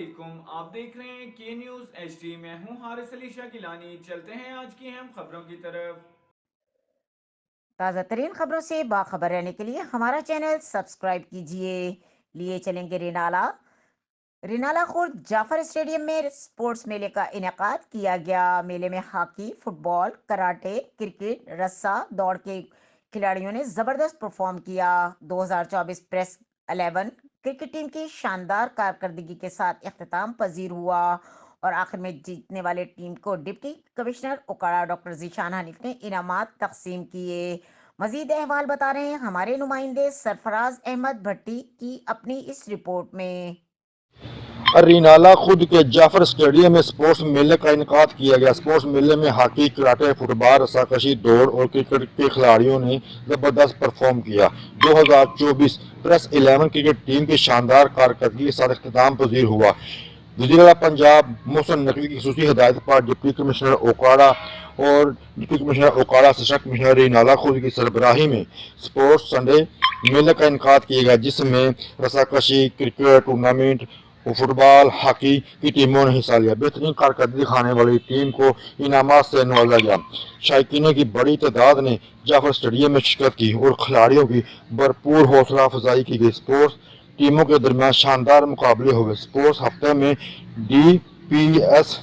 علیکم، آپ دیکھ رہے ہیں کے نیوز ایچ ڈی۔ میں ہوں حارث علی شاہ گیلانی۔ چلتے ہیں آج کی اہم خبروں کی طرف۔ تازہ ترین خبروں سے باخبر رہنے کے لیے ہمارا چینل سبسکرائب کیجیے۔ لیے چلیں گے رینالا خورد جعفر اسٹیڈیم میں سپورٹس میلے کا انعقاد کیا گیا۔ میلے میں ہاکی، فٹ بال، کراٹے، کرکٹ، رسا دوڑ کے کھلاڑیوں نے زبردست پرفارم کیا۔ 2024 پریس 11 کرکٹ ٹیم کی شاندار کارکردگی کے ساتھ اختتام پذیر ہوا اور آخر میں جیتنے والے ٹیم کو deputy commissioner Okara doctor Zeeshan Hanif نے انعامات تقسیم کیے۔ مزید احوال بتا رہے ہیں ہمارے نمائندے سرفراز احمد بھٹی کی اپنی اس رپورٹ میں۔ رینالا خود کے جعفر اسٹیڈیم میں سپورٹس میلے کا انعقاد کیا گیا۔ سپورٹس میلے میں ہاکی، کراٹے، فٹ بال، رساکشی، دوڑ اور کرکٹ کے کھلاڑیوں نے زبردست پرفارم کیا۔ 2024 پریس 11 کرکٹ ٹیم کی شاندار کارکردگی کے ساتھ اختتام پذیر ہوا۔ وزیر اعلیٰ پنجاب محسن نقوی کی خصوصی ہدایت پر deputy commissioner Okara assistant commissioner Renala خود کی سربراہی میں سپورٹس سنڈے میلے کا انعقاد کیا گیا، جس میں رساکشی، کرکٹ ٹورنامنٹ، فٹ بال، ہاکی کی ٹیموں نے حصہ لیا۔ بہترین کارکردگی دکھانے والی ٹیم کو انعامات سے نوازا گیا۔ شائقین کی بڑی تعداد نے جعفر اسٹیڈیم میں شرکت کی اور کھلاڑیوں کی بھرپور حوصلہ افزائی کی گئی۔ سپورٹس ٹیموں کے درمیان شاندار مقابلے ہوئے۔ سپورٹس ہفتے میں ڈی پی ایس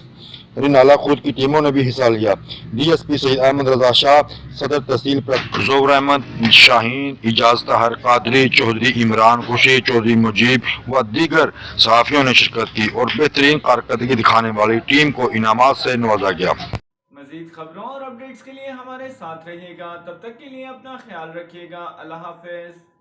رینالا خود کی ٹیموں نے بھی حصہ لیا۔ ڈی ایس پی سید احمد رضا شاہ، صدر تحصیل زہور احمد شاہین، اعجاز طاہر قادری، چودھری عمران خوشی، چودھری مجیب و دیگر صحافیوں نے شرکت کی اور بہترین کارکردگی دکھانے والی ٹیم کو انعامات سے نوازا گیا۔ مزید خبروں اور اپڈیٹس کے لیے ہمارے ساتھ رہیے گا۔ تب تک کے لیے اپنا خیال رکھیے گا۔ اللہ حافظ۔